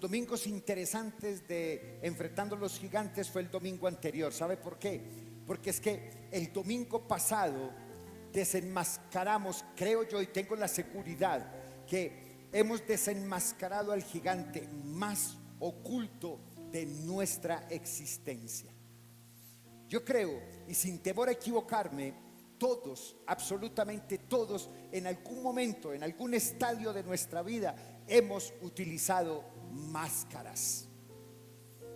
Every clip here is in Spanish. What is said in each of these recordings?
domingos interesantes de Enfrentando los Gigantes fue el domingo anterior. ¿Sabe por qué? Porque es que el domingo pasado desenmascaramos, creo yo, y tengo la seguridad que hemos desenmascarado al gigante más oculto de nuestra existencia. Yo creo, y sin temor a equivocarme, todos, absolutamente todos, en algún momento, en algún estadio de nuestra vida, hemos utilizado máscaras.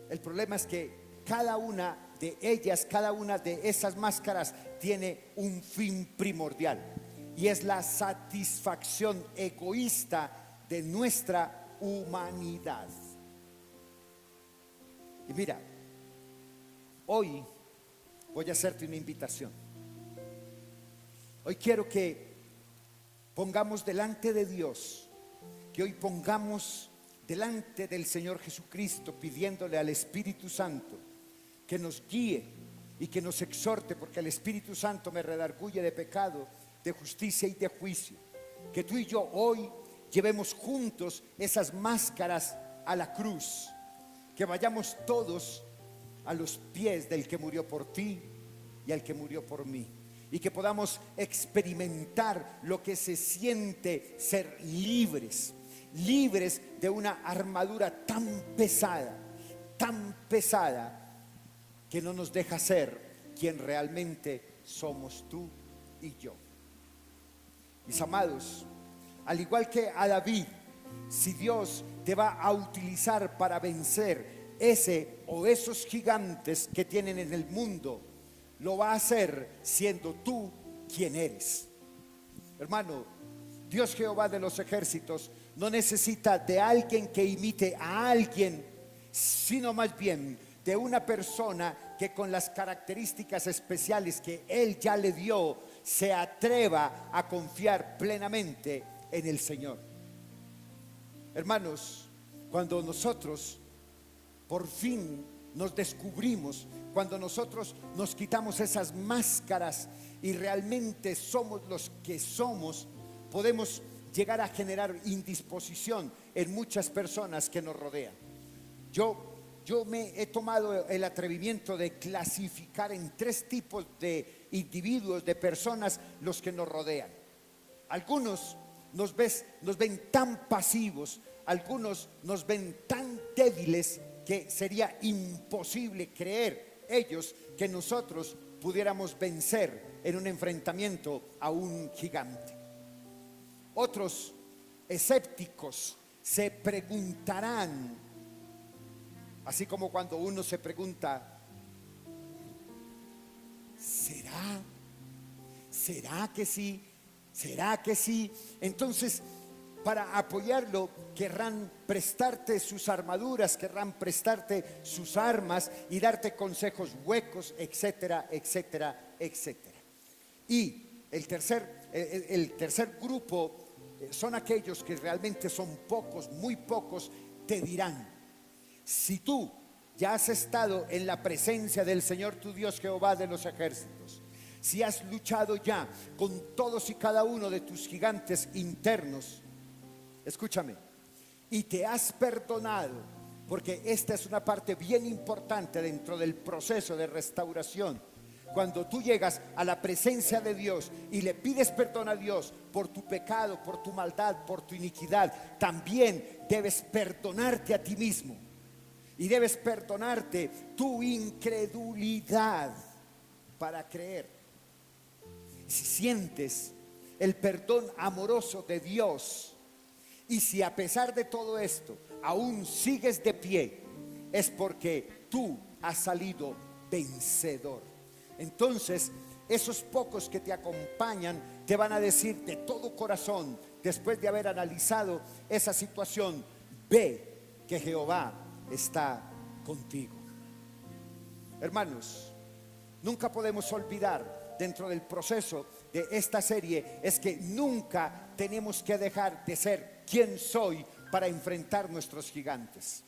El problema es que cada una de ellas, cada una de esas máscaras tiene un fin primordial, y es la satisfacción egoísta de nuestra humanidad. Y mira, hoy voy a hacerte una invitación. Hoy quiero que pongamos delante de Dios, que hoy pongamos delante del Señor Jesucristo, pidiéndole al Espíritu Santo que nos guíe y que nos exhorte, porque el Espíritu Santo me redarguye de pecado, de justicia y de juicio. Que tú y yo hoy llevemos juntos esas máscaras a la cruz, que vayamos todos a los pies del que murió por ti y al que murió por mí, y que podamos experimentar lo que se siente ser libres, libres de una armadura tan pesada, que no nos deja ser quien realmente somos tú y yo. Mis amados, al igual que a David, si Dios te va a utilizar para vencer ese o esos gigantes que tienen en el mundo, lo va a hacer siendo tú quien eres. Hermano, Dios Jehová de los ejércitos no necesita de alguien que imite a alguien, sino más bien de una persona que con las características especiales que Él ya le dio, se atreva a confiar plenamente en el Señor. Hermanos, cuando nosotros por fin nos descubrimos, cuando nosotros nos quitamos esas máscaras y realmente somos los que somos, podemos llegar a generar indisposición en muchas personas que nos rodean. Yo me he tomado el atrevimiento de clasificar en 3 tipos de individuos, de personas, los que nos rodean. Algunos nos ven tan pasivos, algunos nos ven tan débiles que sería imposible creer ellos que nosotros pudiéramos vencer en un enfrentamiento a un gigante. Otros escépticos se preguntarán, así como cuando uno se pregunta, ¿será que sí? ¿Será que sí? Entonces, para apoyarlo, querrán prestarte sus armaduras, querrán prestarte sus armas y darte consejos huecos, etcétera, etcétera, etcétera. Y el tercer grupo son aquellos que realmente son pocos, muy pocos, te dirán: si tú ya has estado en la presencia del Señor tu Dios Jehová de los ejércitos, si has luchado ya con todos y cada uno de tus gigantes internos, escúchame, y te has perdonado, porque esta es una parte bien importante dentro del proceso de restauración. Cuando tú llegas a la presencia de Dios y le pides perdón a Dios por tu pecado, por tu maldad, por tu iniquidad, también debes perdonarte a ti mismo. Y debes perdonarte tu incredulidad para creer. Si sientes el perdón amoroso de Dios, y si a pesar de todo esto aún sigues de pie, es porque tú has salido vencedor. Entonces, esos pocos que te acompañan te van a decir de todo corazón, después de haber analizado esa situación: ve que Jehová está contigo. Hermanos, nunca podemos olvidar, dentro del proceso de esta serie, es que nunca tenemos que dejar de ser quien soy para enfrentar nuestros gigantes.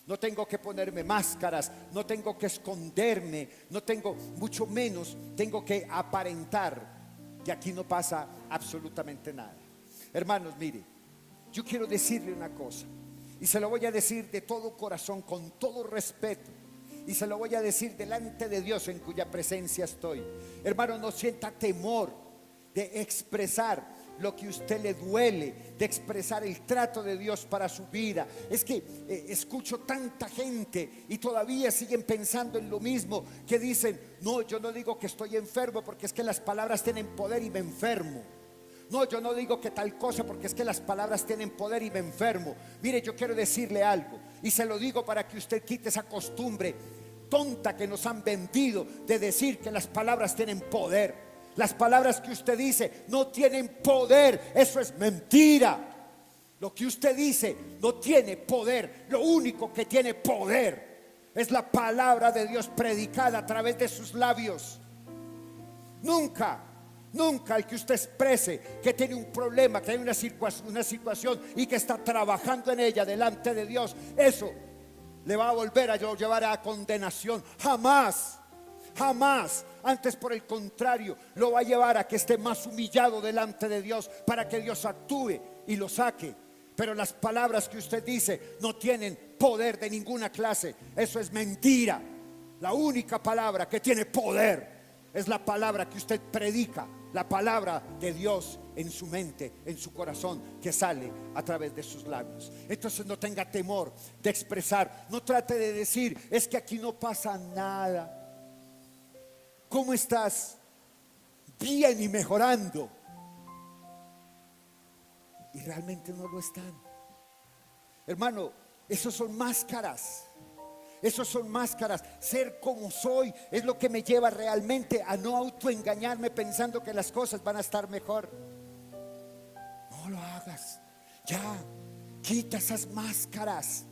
No tengo que ponerme máscaras, no tengo que esconderme, no tengo, mucho menos tengo que aparentar que aquí no pasa absolutamente nada. Hermanos, mire, yo quiero decirle una cosa: Y se lo voy a decir de todo corazón, con todo respeto. Y se lo voy a decir delante de Dios en cuya presencia estoy. Hermano, no sienta temor de expresar lo que a usted le duele, de expresar el trato de Dios para su vida. Es que escucho tanta gente y todavía siguen pensando en lo mismo, que dicen: no, yo no digo que estoy enfermo porque es que las palabras tienen poder y me enfermo. No, yo no digo que tal cosa porque es que las palabras tienen poder y me enfermo. Mire, yo quiero decirle algo, y se lo digo para que usted quite esa costumbre tonta que nos han vendido de decir que las palabras tienen poder. Las palabras que usted dice no tienen poder. Eso es mentira. Lo que usted dice no tiene poder. Lo único que tiene poder es la palabra de Dios predicada a través de sus labios. Nunca el que usted exprese que tiene un problema, que hay una situación y que está trabajando en ella delante de Dios, eso le va a volver a llevar a condenación. Jamás. Antes, por el contrario, lo va a llevar a que esté más humillado delante de Dios, para que Dios actúe y lo saque. Pero las palabras que usted dice no tienen poder de ninguna clase. Eso es mentira. La única palabra que tiene poder es la palabra que usted predica, la palabra de Dios en su mente, en su corazón, que sale a través de sus labios. Entonces no tenga temor de expresar. No trate de decir: es que aquí no pasa nada. ¿Cómo estás? Bien y mejorando. Y realmente no lo están. Hermano, esos son máscaras. Esos son máscaras. Ser como soy es lo que me lleva realmente a no autoengañarme pensando que las cosas van a estar mejor. No lo hagas. Ya, quita esas máscaras,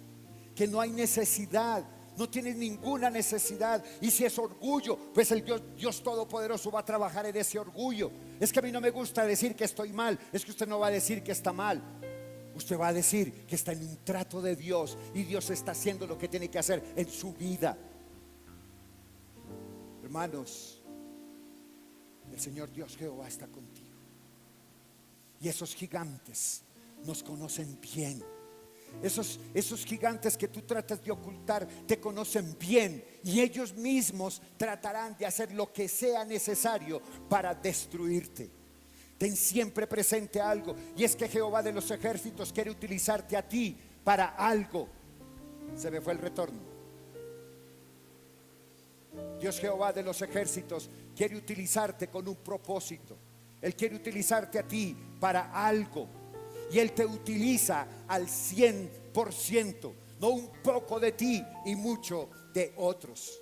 que no hay necesidad. No tienes ninguna necesidad. Y si es orgullo, pues el Dios Todopoderoso va a trabajar en ese orgullo. Es que a mí no me gusta decir que estoy mal. Es que usted no va a decir que está mal. Usted va a decir que está en un trato de Dios y Dios está haciendo lo que tiene que hacer en su vida. Hermanos, el Señor Dios Jehová está contigo. Y esos gigantes nos conocen bien. Esos gigantes que tú tratas de ocultar te conocen bien, y ellos mismos tratarán de hacer lo que sea necesario para destruirte. Ten siempre presente algo, y es que Jehová de los ejércitos quiere utilizarte a ti para algo. Se me fue el retorno. Dios Jehová de los ejércitos quiere utilizarte con un propósito. Él quiere utilizarte a ti para algo, y Él te utiliza al 100%, no un poco de ti y mucho de otros.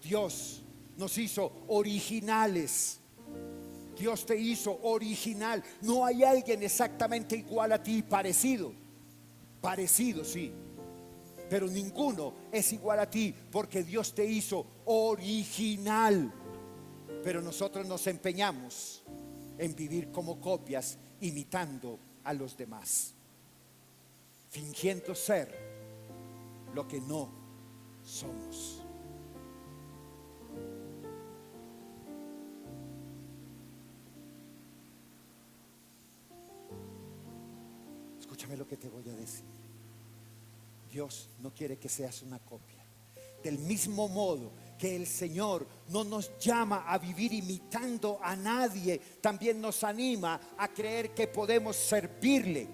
Dios nos hizo originales. Dios te hizo original. No hay alguien exactamente igual a ti, parecido sí, pero ninguno es igual a ti, porque Dios te hizo original. Pero nosotros nos empeñamos en vivir como copias, imitando a los demás, fingiendo ser lo que no somos. Escúchame lo que te voy a decir. Dios no quiere que seas una copia. Del mismo modo que el Señor no nos llama a vivir imitando a nadie, también nos anima a creer que podemos servirle.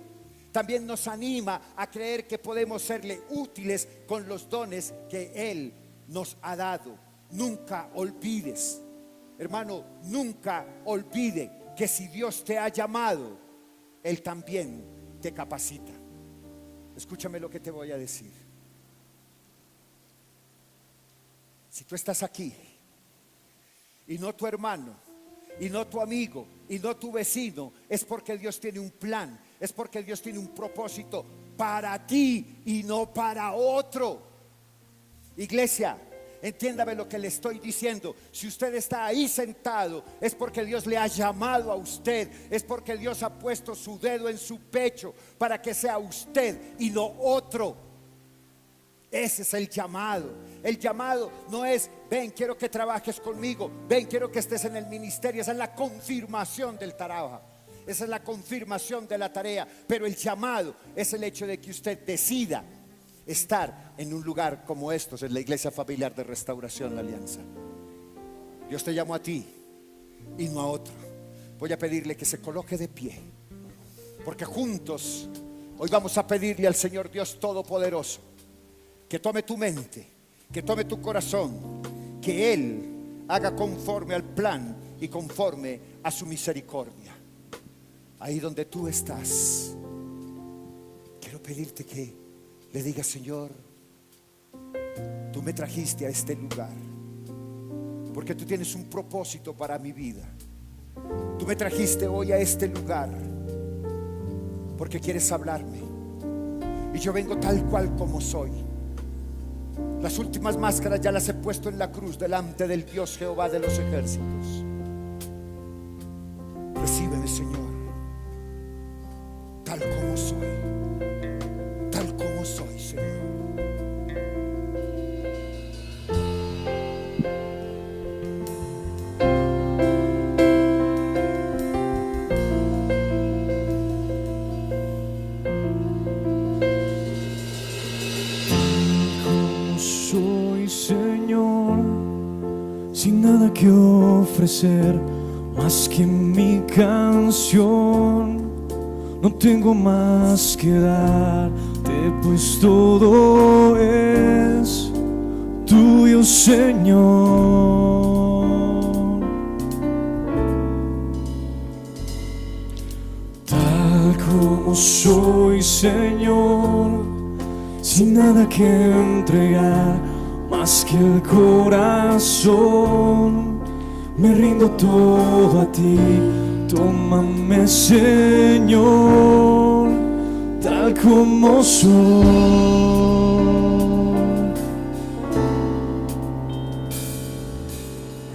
También nos anima a creer que podemos serle útiles con los dones que Él nos ha dado. Nunca olvides, hermano, nunca olvide que si Dios te ha llamado, Él también te capacita. Escúchame lo que te voy a decir. Si tú estás aquí y no tu hermano, y no tu amigo, y no tu vecino, es porque Dios tiene un plan, es porque Dios tiene un propósito para ti y no para otro. Iglesia, entiéndame lo que le estoy diciendo. Si usted está ahí sentado, es porque Dios le ha llamado a usted. Es porque Dios ha puesto su dedo en su pecho para que sea usted y no otro. Ese es el llamado. El llamado no es: ven, quiero que trabajes conmigo, ven, quiero que estés en el ministerio. Esa es la confirmación del trabajo. esa es la confirmación de la tarea, pero el llamado es el hecho de que usted decida estar en un lugar como estos, en la Iglesia Familiar de Restauración La Alianza. Dios te llamó a ti y no a otro. Voy a pedirle que se coloque de pie, porque juntos hoy vamos a pedirle al Señor Dios Todopoderoso que tome tu mente, que tome tu corazón, que Él haga conforme al plan y conforme a su misericordia. Ahí donde tú estás, quiero pedirte que le digas: Señor, tú me trajiste a este lugar porque tú tienes un propósito para mi vida. Tú me trajiste hoy a este lugar porque quieres hablarme, y yo vengo tal cual como soy. Las últimas máscaras ya las he puesto en la cruz delante del Dios Jehová de los ejércitos. Recíbeme, Señor, tal como soy, tal como soy, Señor. Soy, Señor, sin nada que ofrecer más que mi canción. No tengo más que darte, pues todo es tuyo, Señor. Tal como soy, Señor, sin nada que entregar más que el corazón, me rindo todo a ti. Tómame, Señor, tal como soy.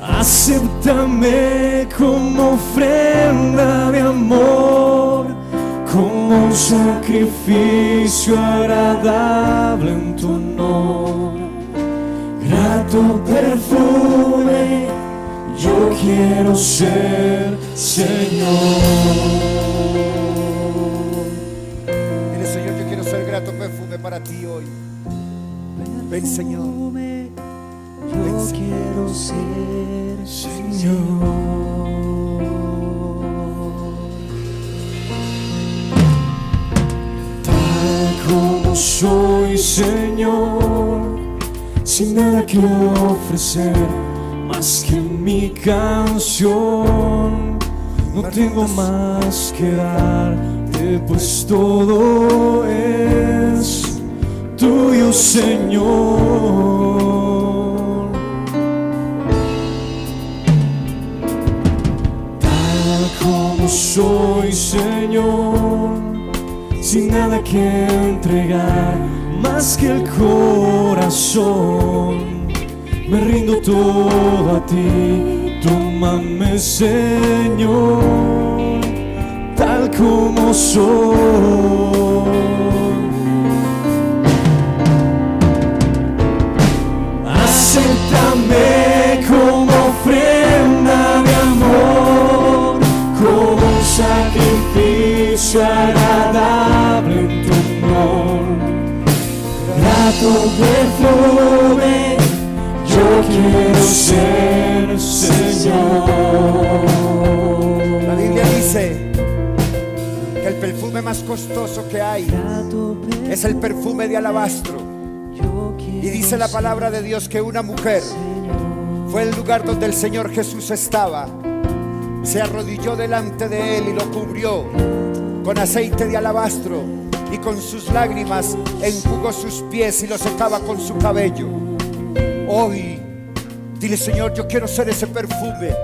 Acéptame como ofrenda de amor, como un sacrificio agradable en tu honor. Grato perfume yo quiero ser, Señor. Dile: Señor, yo quiero ser grato perfume para ti hoy. Ven, Señor. Yo quiero ser, Señor. Como soy, Señor, sin nada que ofrecer más que mi canción. No tengo más que darte, pues todo es tuyo, Señor. Tal como soy, Señor, sin nada que entregar más que el corazón, me rindo todo a ti. Tómame, Señor, tal como soy. Acéptame como ofrenda de amor, como un sacrificio agradable en tu honor. Grato perfume yo quiero ser, Señor. La Biblia dice que el perfume más costoso que hay es el perfume de alabastro. Y dice la palabra de Dios que una mujer fue el lugar donde el Señor Jesús estaba, se arrodilló delante de él y lo cubrió con aceite de alabastro, y con sus lágrimas enjugó sus pies y los secaba con su cabello. Hoy dile: Señor, yo quiero ser ese perfume.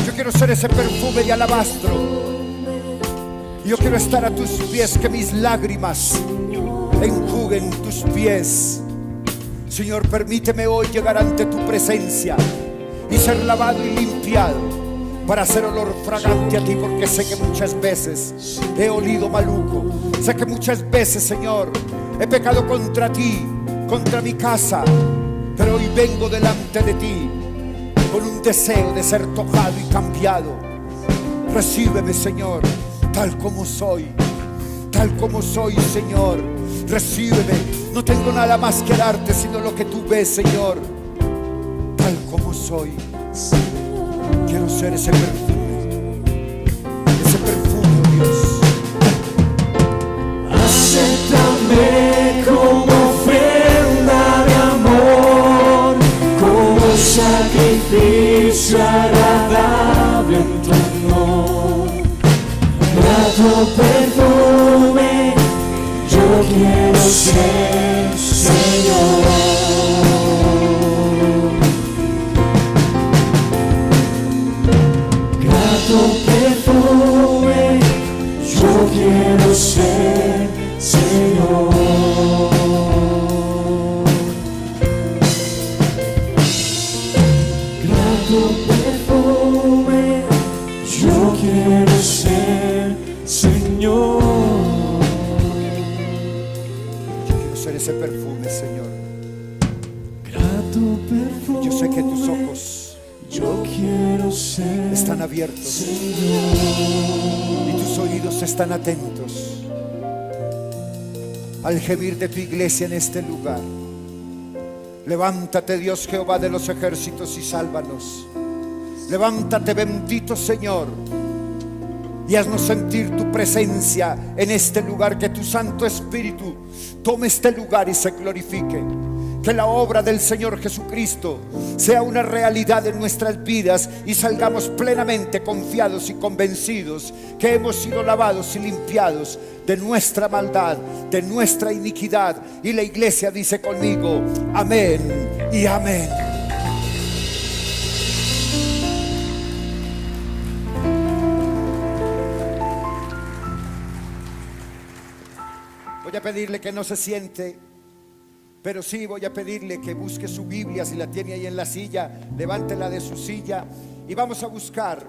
Yo quiero ser ese perfume de alabastro. Yo quiero estar a tus pies, que mis lágrimas enjuguen tus pies. Señor, permíteme hoy llegar ante tu presencia y ser lavado y limpiado para hacer olor fragante a ti, porque sé que muchas veces he olido maluco. Sé que muchas veces, Señor, he pecado contra ti, contra mi casa, pero hoy vengo delante de ti con un deseo de ser tocado y cambiado. Recíbeme, Señor, tal como soy. Tal como soy, Señor. Recíbeme. No tengo nada más que darte sino lo que tú ves, Señor. Tal como soy. Quiero ser ese perfume. Ese perfume, oh Dios. Acéptame como ofrenda de amor, como sacrificio agradable en tu honor. Grato perfume, yo quiero ser, Señor. Grato perfume, yo quiero ser, Señor. Grato perfume, yo quiero ser, Señor. Yo quiero ser ese perfume, Señor. Grato perfume, Yo sé que tus ojos yo quiero ser, están abiertos, Señor. y tus oídos están atentos al gemir de tu iglesia en este lugar. Levántate, Dios Jehová de los ejércitos, y sálvanos. Levántate, bendito Señor, y haznos sentir tu presencia en este lugar. Que tu Santo Espíritu tome este lugar y se glorifique. Que la obra del Señor Jesucristo sea una realidad en nuestras vidas y salgamos plenamente confiados y convencidos que hemos sido lavados y limpiados de nuestra maldad, de nuestra iniquidad. Y la iglesia dice conmigo: amén y amén. Voy a pedirle que no se siente, pero sí voy a pedirle que busque su Biblia. Si la tiene ahí en la silla, levántela de su silla y vamos a buscar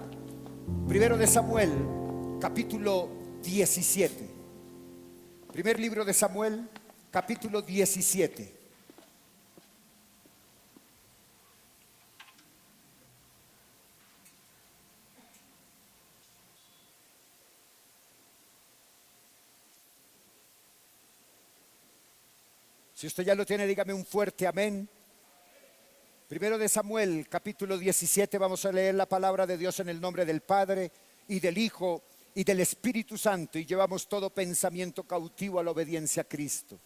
Primero de Samuel, capítulo 17. Primer libro de Samuel, capítulo 17. Si usted ya lo tiene, dígame un fuerte amén. Primero de Samuel, capítulo 17, vamos a leer la palabra de Dios en el nombre del Padre y del Hijo y del Espíritu Santo, y llevamos todo pensamiento cautivo a la obediencia a Cristo.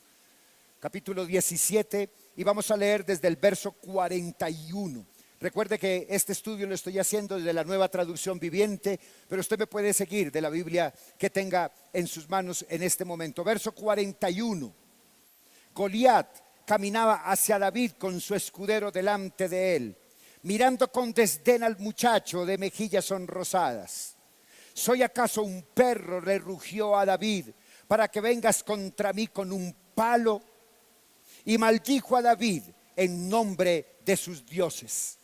Capítulo 17, y vamos a leer desde el verso 41. Recuerde que este estudio lo estoy haciendo desde la Nueva Traducción Viviente, pero usted me puede seguir de la Biblia que tenga en sus manos en este momento. Verso 41. Goliat caminaba hacia David con su escudero delante de él, mirando con desdén al muchacho de mejillas sonrosadas. ¿Soy acaso un perro?, le rugió a David, para que vengas contra mí con un palo. Y maldijo a David en nombre de sus dioses.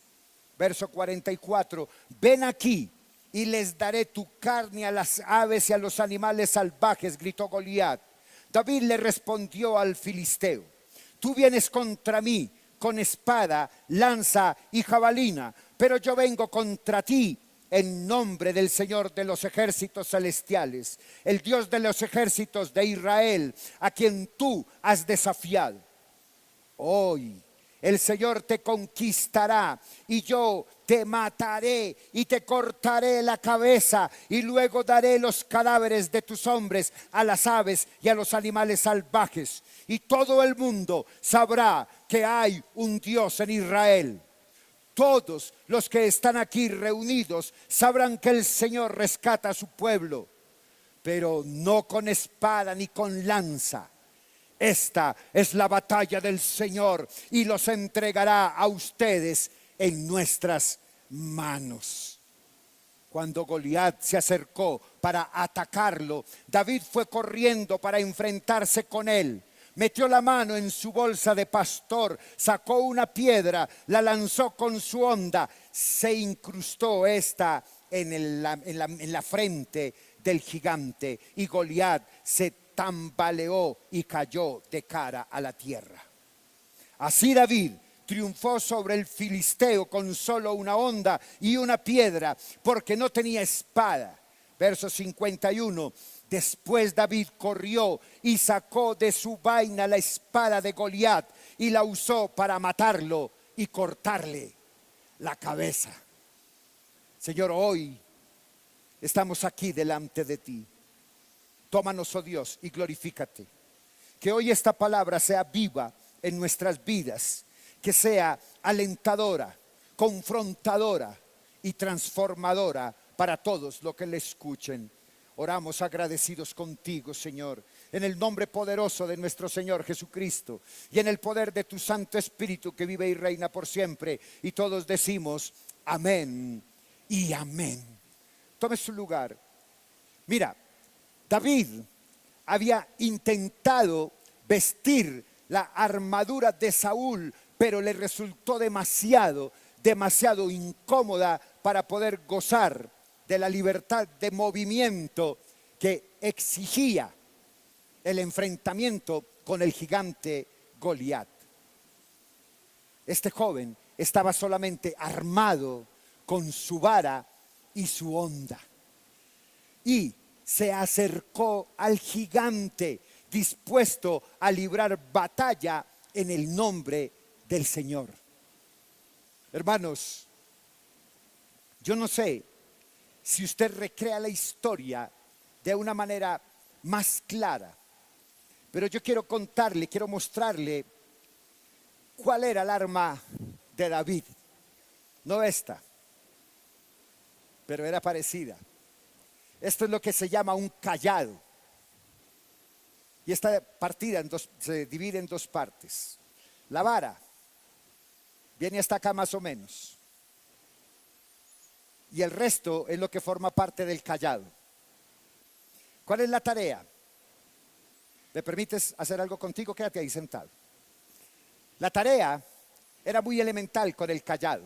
Verso 44. Ven aquí y les daré tu carne a las aves y a los animales salvajes, gritó Goliat. David le respondió al filisteo: tú vienes contra mí con espada, lanza y jabalina, pero yo vengo contra ti en nombre del Señor de los ejércitos celestiales, el Dios de los ejércitos de Israel, a quien tú has desafiado. Hoy el Señor te conquistará y yo te mataré y te cortaré la cabeza, y luego daré los cadáveres de tus hombres a las aves y a los animales salvajes, y todo el mundo sabrá que hay un Dios en Israel. Todos los que están aquí reunidos sabrán que el Señor rescata a su pueblo, pero no con espada ni con lanza. Esta es la batalla del Señor y los entregará a ustedes en nuestras manos. Cuando Goliat se acercó para atacarlo, David fue corriendo para enfrentarse con él. Metió la mano en su bolsa de pastor, sacó una piedra, la lanzó con su honda, se incrustó esta en la frente del gigante, y Goliat se tambaleó y cayó de cara a la tierra. Así David triunfó sobre el filisteo con solo una honda y una piedra, porque no tenía espada. Verso 51. Después David corrió y sacó de su vaina la espada de Goliat y la usó para matarlo y cortarle la cabeza. Señor, hoy estamos aquí delante de ti. Tómanos, oh Dios, y glorifícate. Que hoy esta palabra sea viva en nuestras vidas, que sea alentadora, confrontadora y transformadora para todos los que le escuchen. Oramos agradecidos contigo, Señor, en el nombre poderoso de nuestro Señor Jesucristo y en el poder de tu Santo Espíritu que vive y reina por siempre. Y todos decimos amén y amén. Tome su lugar. Mira, David había intentado vestir la armadura de Saúl, pero le resultó demasiado incómoda para poder gozar de la libertad de movimiento que exigía el enfrentamiento con el gigante Goliat. Este joven estaba solamente armado con su vara y su honda, y se acercó al gigante dispuesto a librar batalla en el nombre del Señor. Hermanos, yo no sé si usted recrea la historia de una manera más clara, pero yo quiero contarle, quiero mostrarle cuál era el arma de David. No esta, pero era parecida. Esto es lo que se llama un cayado. Y esta partida se divide en dos partes. La vara viene hasta acá más o menos, y el resto es lo que forma parte del cayado. ¿Cuál es la tarea? ¿Me permites hacer algo contigo? Quédate ahí sentado. La tarea era muy elemental con el cayado.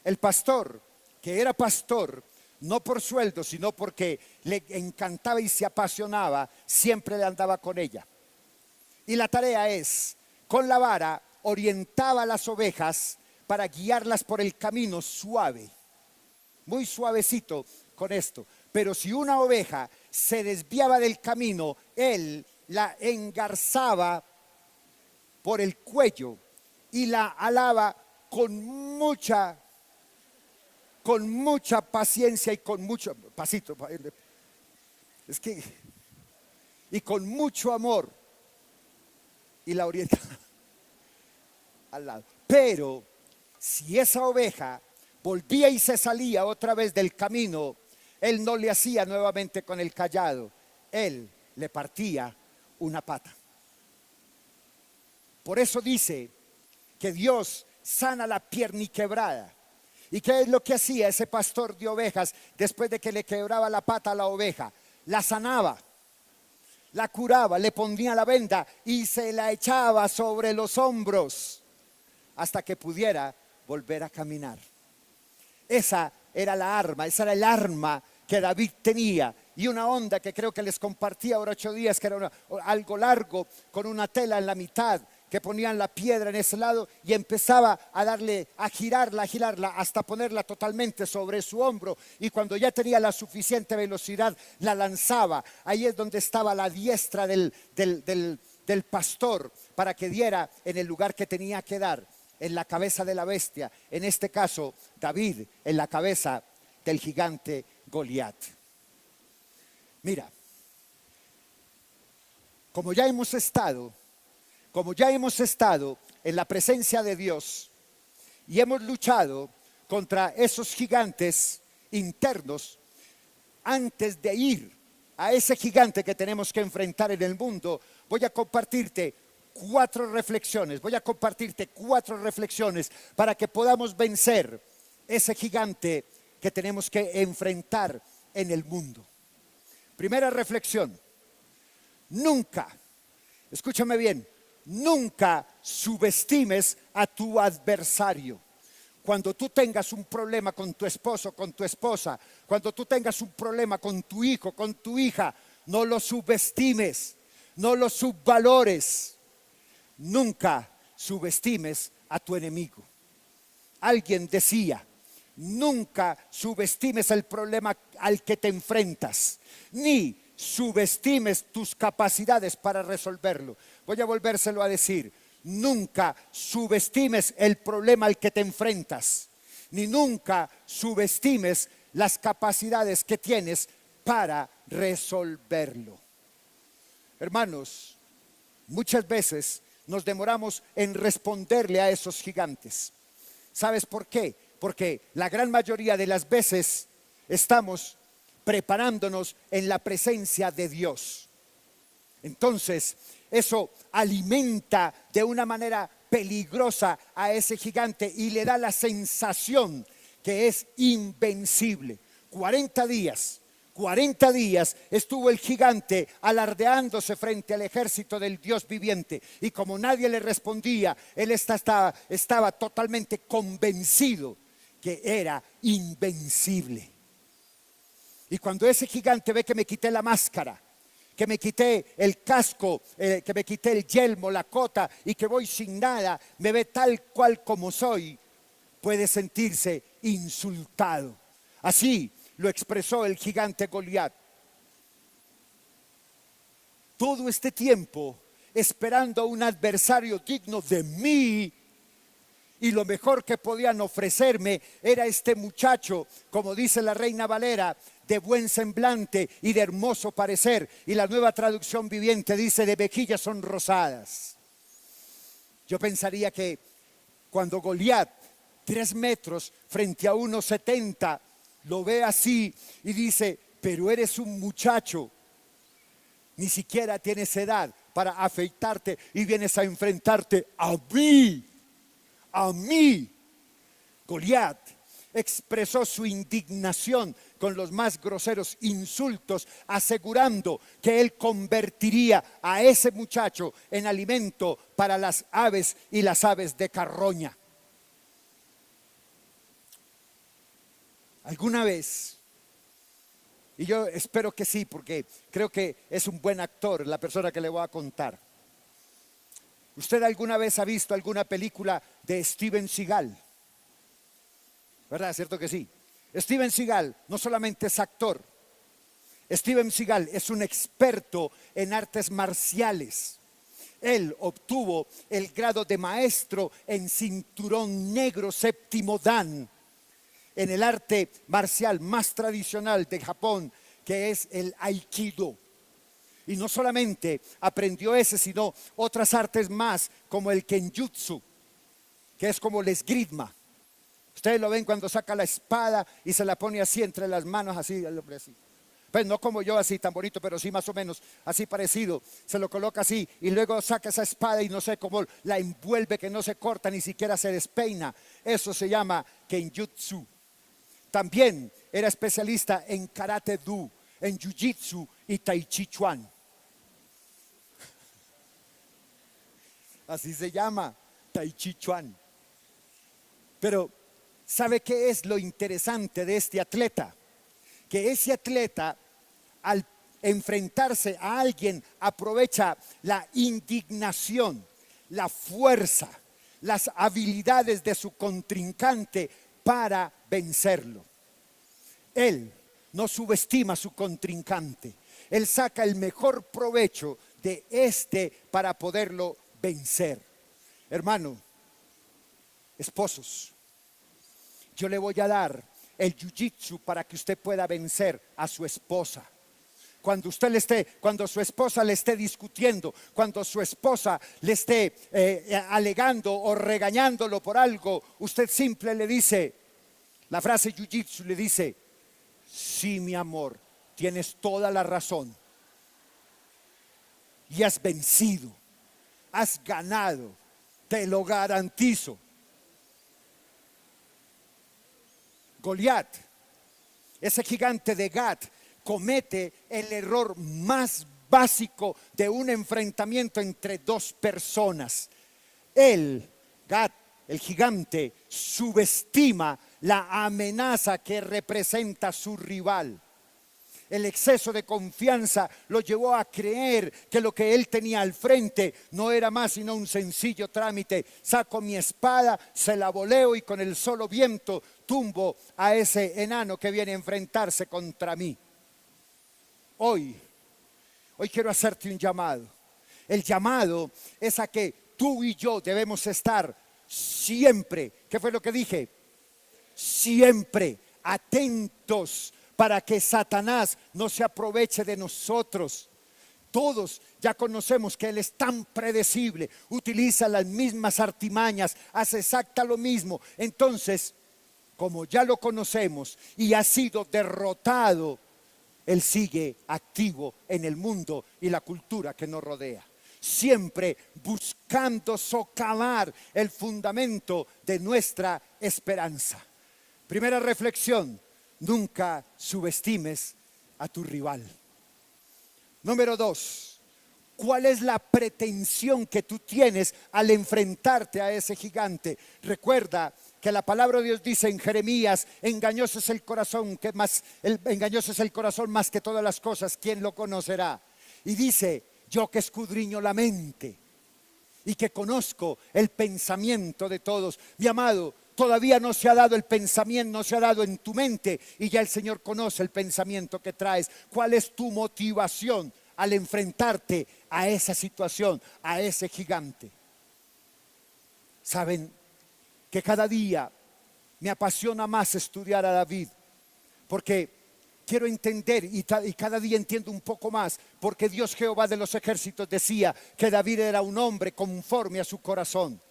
El pastor, que era pastor, no por sueldo, sino porque le encantaba y se apasionaba, siempre le andaba con ella. Y la tarea es, con la vara, orientaba a las ovejas para guiarlas por el camino suave, muy suavecito con esto. Pero si una oveja se desviaba del camino, él la engarzaba por el cuello y la alaba con mucha paciencia y con mucho pasito, y con mucho amor, y la orienta al lado. Pero si esa oveja volvía y se salía otra vez del camino, él no le hacía nuevamente con el cayado, él le partía una pata. Por eso dice que Dios sana la pierniquebrada. ¿Y qué es lo que hacía ese pastor de ovejas después de que le quebraba la pata a la oveja? La sanaba, la curaba, le ponía la venda y se la echaba sobre los hombros hasta que pudiera volver a caminar. Esa era la arma, esa era el arma que David tenía. Y una honda que creo que les compartí ahora 8 días, que era algo largo, con una tela en la mitad, que ponían la piedra en ese lado y empezaba a girarla hasta ponerla totalmente sobre su hombro, y cuando ya tenía la suficiente velocidad la lanzaba. Ahí es donde estaba la diestra del pastor para que diera en el lugar que tenía que dar, en la cabeza de la bestia, en este caso David, en la cabeza del gigante Goliat. Mira, como ya hemos estado en la presencia de Dios y hemos luchado contra esos gigantes internos, antes de ir a ese gigante que tenemos que enfrentar en el mundo, voy a compartirte 4 reflexiones para que podamos vencer ese gigante que tenemos que enfrentar en el mundo. Primera reflexión: nunca, escúchame bien, nunca subestimes a tu adversario. Cuando tú tengas un problema con tu esposo, con tu esposa, cuando tú tengas un problema con tu hijo, con tu hija, no lo subestimes, no lo subvalores. Nunca subestimes a tu enemigo. Alguien decía: nunca subestimes el problema al que te enfrentas, ni subestimes tus capacidades para resolverlo. Voy a volvérselo a decir. Nunca subestimes el problema al que te enfrentas, ni nunca subestimes las capacidades que tienes para resolverlo. Hermanos, muchas veces nos demoramos en responderle a esos gigantes. ¿Sabes por qué? Porque la gran mayoría de las veces estamos preparándonos en la presencia de Dios. Entonces, eso alimenta de una manera peligrosa a ese gigante y le da la sensación que es invencible. 40 días estuvo el gigante alardeándose frente al ejército del Dios viviente, y como nadie le respondía, él estaba totalmente convencido que era invencible. Y cuando ese gigante ve que me quité la máscara, que me quité el casco, que me quité el yelmo, la cota, y que voy sin nada, me ve tal cual como soy, puede sentirse insultado. Así lo expresó el gigante Goliat. Todo este tiempo esperando a un adversario digno de mí, y lo mejor que podían ofrecerme era este muchacho, como dice la Reina Valera, de buen semblante y de hermoso parecer. Y la Nueva Traducción Viviente dice de mejillas sonrosadas. Yo pensaría que cuando Goliat, 3 metros frente a 1,70, lo ve así y dice, pero eres un muchacho, ni siquiera tienes edad para afeitarte y vienes a enfrentarte a mí. A mí. Goliat expresó su indignación con los más groseros insultos, asegurando que él convertiría a ese muchacho en alimento para las aves y las aves de carroña. ¿Alguna vez? Y yo espero que sí, porque creo que es un buen actor la persona que le voy a contar. ¿Usted alguna vez ha visto alguna película de Steven Seagal? ¿Verdad? ¿Cierto que sí? Steven Seagal no solamente es actor. Steven Seagal es un experto en artes marciales. Él obtuvo el grado de maestro en cinturón negro 7º Dan, en el arte marcial más tradicional de Japón, que es el Aikido. Y no solamente aprendió ese, sino otras artes más, como el Kenjutsu, que es como el esgrima. Ustedes lo ven cuando saca la espada y se la pone así entre las manos, así, el hombre así. Pues no como yo así tan bonito, pero sí más o menos así parecido. Se lo coloca así y luego saca esa espada y no sé cómo la envuelve, que no se corta, ni siquiera se despeina. Eso se llama Kenjutsu. También era especialista en Karate Do, en Jiu-Jitsu y Tai Chi Chuan. Así se llama, Tai Chi Chuan. Pero ¿sabe qué es lo interesante de este atleta? Que ese atleta, al enfrentarse a alguien, aprovecha la indignación, la fuerza, las habilidades de su contrincante para vencerlo. Él no subestima a su contrincante. Él saca el mejor provecho de este para poderlo vencer. Hermano, esposos, yo le voy a dar el jiu-jitsu para que usted pueda vencer a su esposa. Cuando su esposa le esté discutiendo, cuando su esposa le esté alegando o regañándolo por algo, usted simple le dice, la frase jiu-jitsu le dice, sí, mi amor, tienes toda la razón. Y has vencido, has ganado, te lo garantizo. Goliat, ese gigante de Gat, comete el error más básico de un enfrentamiento entre 2 personas. Él, Gat, el gigante, subestima la amenaza que representa su rival. El exceso de confianza lo llevó a creer que lo que él tenía al frente no era más sino un sencillo trámite. Saco mi espada, se la voleo y con el solo viento tumbo a ese enano que viene a enfrentarse contra mí. Hoy quiero hacerte un llamado. El llamado es a que tú y yo debemos estar siempre, ¿qué fue lo que dije? Siempre atentos para que Satanás no se aproveche de nosotros. Todos ya conocemos que él es tan predecible, utiliza las mismas artimañas, hace exacta lo mismo. Entonces, como ya lo conocemos y ha sido derrotado, él sigue activo en el mundo y la cultura que nos rodea, siempre buscando socavar el fundamento de nuestra esperanza. Primera reflexión: nunca subestimes a tu rival. Número 2, ¿cuál es la pretensión que tú tienes al enfrentarte a ese gigante? Recuerda que la palabra de Dios dice en Jeremías: engañoso es el corazón engañoso es el corazón más que todas las cosas, ¿quién lo conocerá? Y dice: yo que escudriño la mente y que conozco el pensamiento de todos. Mi amado, todavía no se ha dado el pensamiento, no se ha dado en tu mente, y ya el Señor conoce el pensamiento que traes. ¿Cuál es tu motivación al enfrentarte a esa situación, a ese gigante? Saben que cada día me apasiona más estudiar a David, porque quiero entender y cada día entiendo un poco más, porque Dios Jehová de los ejércitos decía que David era un hombre conforme a su corazón.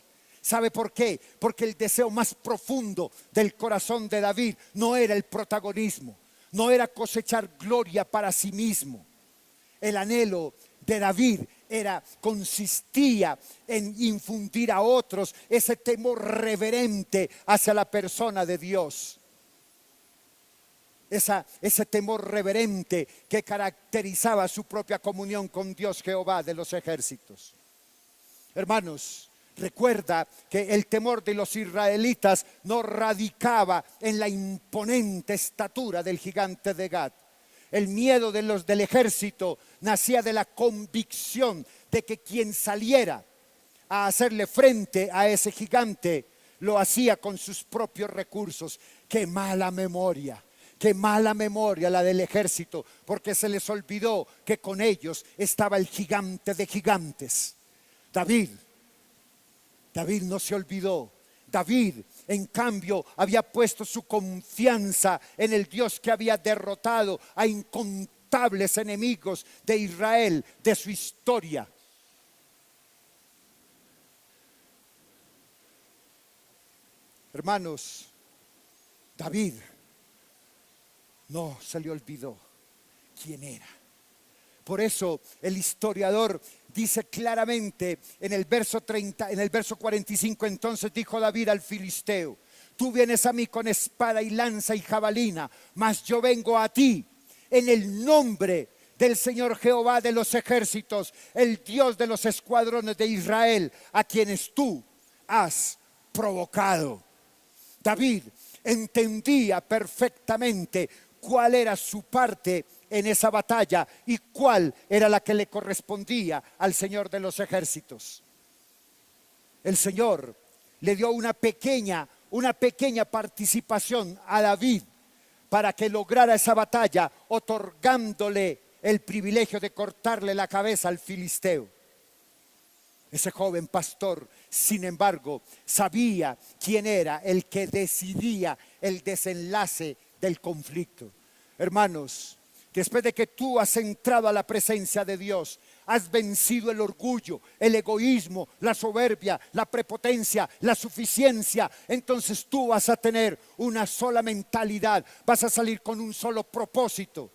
¿Sabe por qué? Porque el deseo más profundo del corazón de David no era el protagonismo, no era cosechar gloria para sí mismo. El anhelo de David consistía en infundir a otros ese temor reverente hacia la persona de Dios. Ese temor reverente que caracterizaba su propia comunión con Dios Jehová de los ejércitos. Hermanos, recuerda que el temor de los israelitas no radicaba en la imponente estatura del gigante de Gat. El miedo de los del ejército nacía de la convicción de que quien saliera a hacerle frente a ese gigante lo hacía con sus propios recursos. ¡Qué mala memoria! Qué mala memoria la del ejército, porque se les olvidó que con ellos estaba el gigante de gigantes. David no se olvidó. David, en cambio, había puesto su confianza en el Dios que había derrotado a incontables enemigos de Israel, de su historia. Hermanos, David no se le olvidó quién era. Por eso el historiador dice claramente en el verso 45, entonces dijo David al filisteo: tú vienes a mí con espada y lanza y jabalina, mas yo vengo a ti en el nombre del Señor Jehová de los ejércitos, el Dios de los escuadrones de Israel, a quienes tú has provocado. David entendía perfectamente cuál era su parte en esa batalla y cuál era la que le correspondía al Señor de los ejércitos. El Señor le dio una pequeña participación a David para que lograra esa batalla, otorgándole el privilegio de cortarle la cabeza al filisteo. Ese joven pastor, sin embargo, sabía quién era el que decidía el desenlace del conflicto. Hermanos, después de que tú has entrado a la presencia de Dios, has vencido el orgullo, el egoísmo, la soberbia, la prepotencia, la suficiencia, entonces tú vas a tener una sola mentalidad, vas a salir con un solo propósito: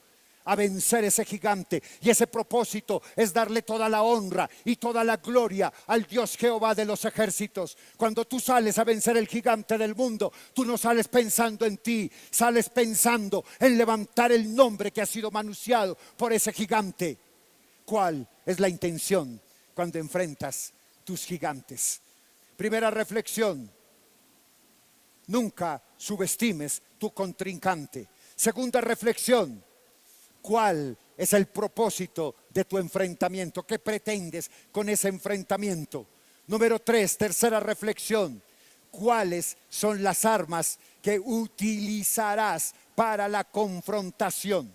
a vencer ese gigante. Y ese propósito es darle toda la honra y toda la gloria al Dios Jehová de los ejércitos. Cuando tú sales a vencer el gigante del mundo, tú no sales pensando en ti, sales pensando en levantar el nombre que ha sido manoseado por ese gigante. ¿Cuál es la intención cuando enfrentas tus gigantes? Primera reflexión: nunca subestimes tu contrincante. Segunda reflexión: ¿Cuál es el propósito de tu enfrentamiento? ¿Qué pretendes con ese enfrentamiento? Número 3, tercera reflexión. ¿Cuáles son las armas que utilizarás para la confrontación?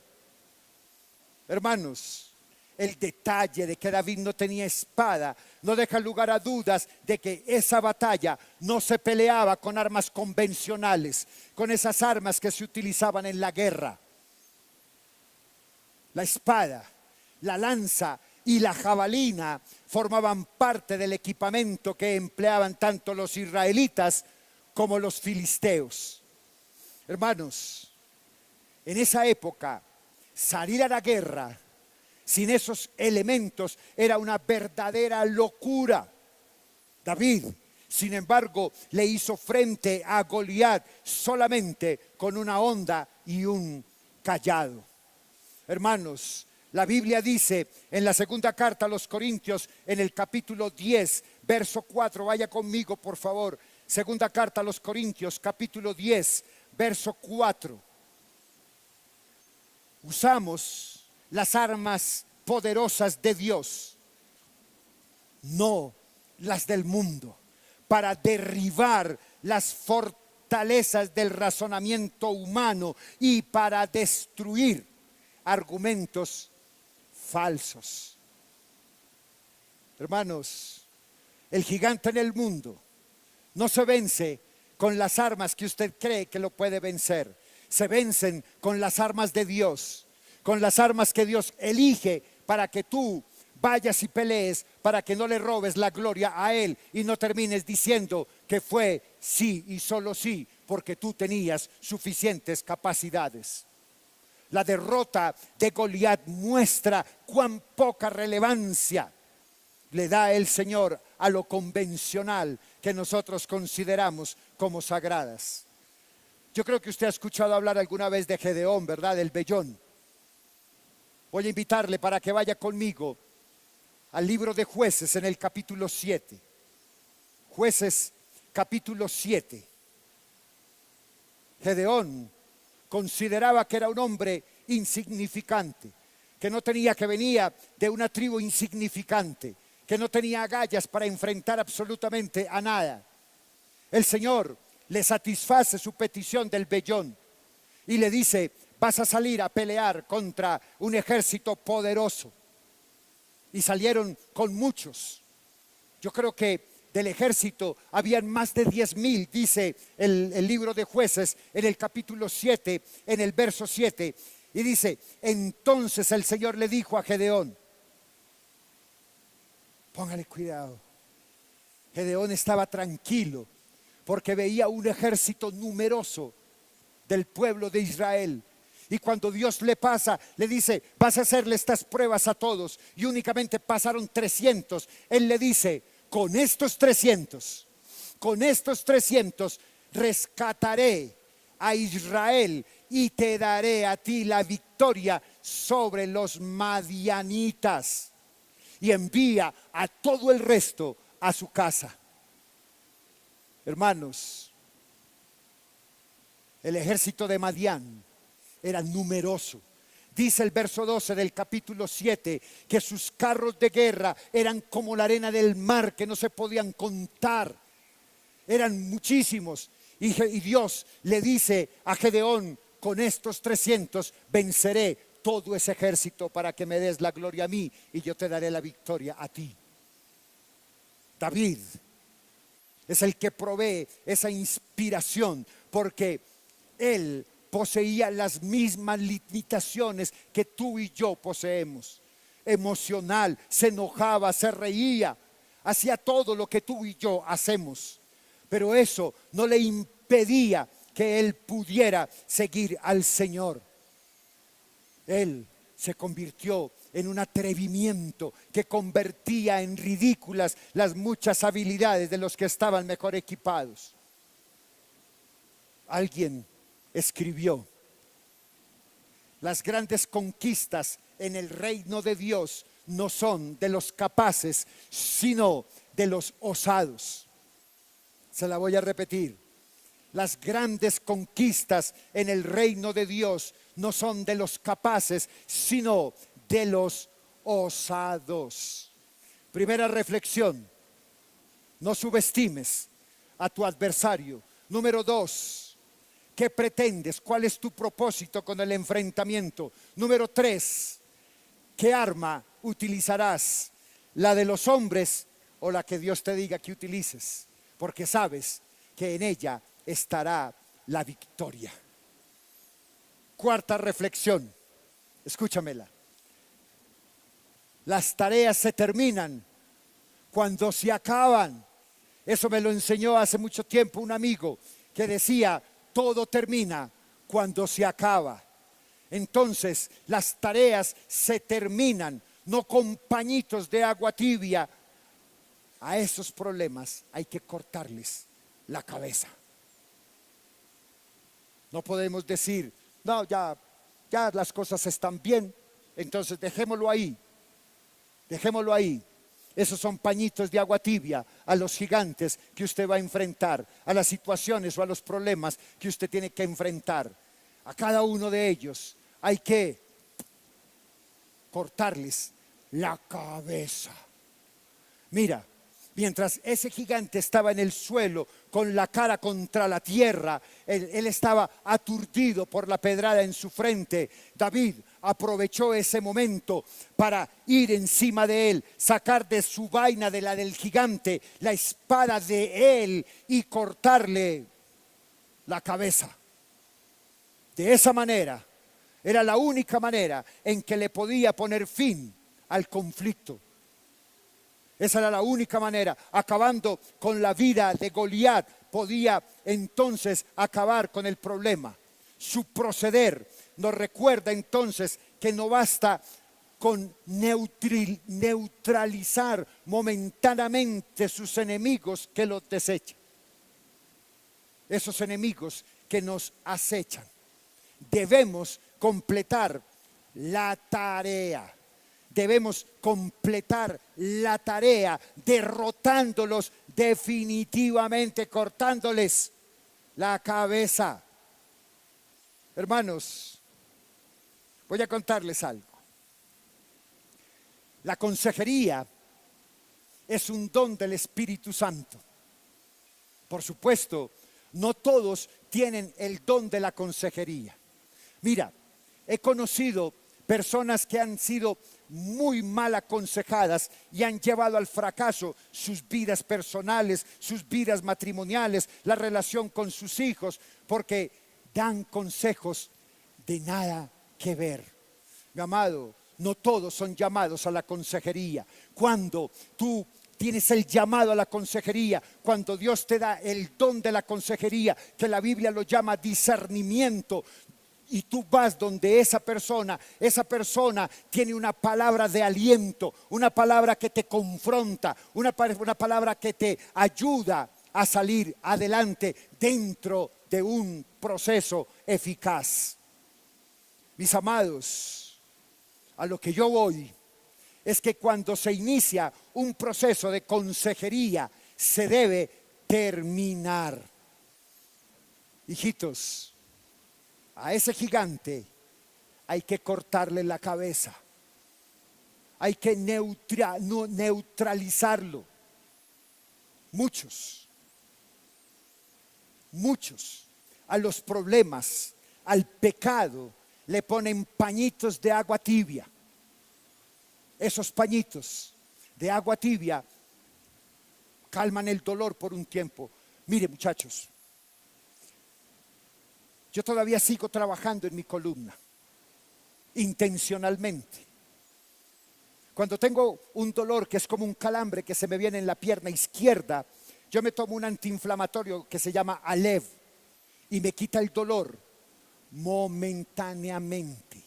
Hermanos, el detalle de que David no tenía espada no deja lugar a dudas de que esa batalla no se peleaba con armas convencionales, con esas armas que se utilizaban en la guerra. La espada, la lanza y la jabalina formaban parte del equipamiento que empleaban tanto los israelitas como los filisteos. Hermanos, en esa época, salir a la guerra sin esos elementos era una verdadera locura. David, sin embargo, le hizo frente a Goliat solamente con una honda y un cayado. Hermanos, la Biblia dice en la segunda carta a los Corintios, en el capítulo 10, verso 4, vaya conmigo por favor. Segunda carta a los Corintios, capítulo 10, verso 4. Usamos las armas poderosas de Dios, no las del mundo, para derribar las fortalezas del razonamiento humano y para destruir argumentos falsos. Hermanos, el gigante en el mundo no se vence con las armas que usted cree que lo puede vencer. Se vencen con las armas de Dios, con las armas que Dios elige para que tú vayas y pelees, para que no le robes la gloria a Él y no termines diciendo que fue sí y solo sí, porque tú tenías suficientes capacidades. La derrota de Goliat muestra cuán poca relevancia le da el Señor a lo convencional que nosotros consideramos como sagradas. Yo creo que usted ha escuchado hablar alguna vez de Gedeón, ¿verdad? Del vellón. Voy a invitarle para que vaya conmigo al libro de Jueces en el capítulo 7. Jueces capítulo 7. Gedeón consideraba que era un hombre insignificante, que no tenía, que venía de una tribu insignificante, que no tenía agallas para enfrentar absolutamente a nada. El Señor le satisface su petición del vellón y le dice: vas a salir a pelear contra un ejército poderoso. Y salieron con muchos. Yo creo que del ejército habían más de 10,000, dice el libro de Jueces en el capítulo 7, en el verso 7. Y dice: entonces el Señor le dijo a Gedeón, póngale cuidado. Gedeón estaba tranquilo porque veía un ejército numeroso del pueblo de Israel. Y cuando Dios le pasa, le dice: vas a hacerle estas pruebas a todos. Y únicamente pasaron 300. Él le dice: con estos 300 rescataré a Israel y te daré a ti la victoria sobre los madianitas. Y envía a todo el resto a su casa. Hermanos, el ejército de Madián era numeroso. Dice el verso 12 del capítulo 7 que sus carros de guerra eran como la arena del mar, que no se podían contar. Eran muchísimos. Y Dios le dice a Gedeón: con estos 300 venceré todo ese ejército para que me des la gloria a mí y yo te daré la victoria a ti. David es el que provee esa inspiración, porque él poseía las mismas limitaciones que tú y yo poseemos. Emocional, se enojaba, se reía, hacía todo lo que tú y yo hacemos. Pero eso no le impedía que él pudiera seguir al Señor. Él se convirtió en un atrevimiento que convertía en ridículas las muchas habilidades de los que estaban mejor equipados. Alguien escribió: las grandes conquistas en el reino de Dios no son de los capaces, sino de los osados. Se la voy a repetir: las grandes conquistas en el reino de Dios no son de los capaces, sino de los osados. Primera reflexión, no subestimes a tu adversario. Número 2, ¿qué pretendes? ¿Cuál es tu propósito con el enfrentamiento? Número 3, ¿qué arma utilizarás? ¿La de los hombres o la que Dios te diga que utilices? Porque sabes que en ella estará la victoria. Cuarta reflexión, escúchamela. Las tareas se terminan cuando se acaban. Eso me lo enseñó hace mucho tiempo un amigo que decía, todo termina cuando se acaba. Entonces, las tareas se terminan, no con pañitos de agua tibia. A esos problemas hay que cortarles la cabeza. No podemos decir, no, ya las cosas están bien, entonces dejémoslo ahí. Dejémoslo ahí. Esos son pañitos de agua tibia a los gigantes que usted va a enfrentar, a las situaciones o a los problemas que usted tiene que enfrentar. A cada uno de ellos hay que cortarles la cabeza. Mira, mientras ese gigante estaba en el suelo con la cara contra la tierra, él estaba aturdido por la pedrada en su frente. David aprovechó ese momento para ir encima de él, sacar de su vaina, de la del gigante, la espada de él y cortarle la cabeza. De esa manera, era la única manera en que le podía poner fin al conflicto. Esa era la única manera. Acabando con la vida de Goliat, podía entonces acabar con el problema. Su proceder nos recuerda entonces que no basta con neutralizar momentáneamente sus enemigos que los desechan. Esos enemigos que nos acechan. Debemos completar la tarea. Debemos completar la tarea derrotándolos definitivamente, cortándoles la cabeza. Hermanos, voy a contarles algo. La consejería es un don del Espíritu Santo. Por supuesto, no todos tienen el don de la consejería. Mira, he conocido personas que han sido muy mal aconsejadas y han llevado al fracaso sus vidas personales, sus vidas matrimoniales, la relación con sus hijos, porque dan consejos de nada que ver. Mi amado, no todos son llamados a la consejería. Cuando tú tienes el llamado a la consejería, cuando Dios te da el don de la consejería, que la Biblia lo llama discernimiento, y tú vas donde esa persona tiene una palabra de aliento, una palabra que te confronta, una palabra que te ayuda a salir adelante dentro de un proceso eficaz. Mis amados, a lo que yo voy es que cuando se inicia un proceso de consejería, se debe terminar. Hijitos, a ese gigante hay que cortarle la cabeza. Hay que neutralizarlo. Muchos a los problemas, al pecado, le ponen pañitos de agua tibia. Esos pañitos de agua tibia calman el dolor por un tiempo. Mire, muchachos, yo todavía sigo trabajando en mi columna, intencionalmente. Cuando tengo un dolor que es como un calambre que se me viene en la pierna izquierda, yo me tomo un antiinflamatorio que se llama Alev y me quita el dolor momentáneamente.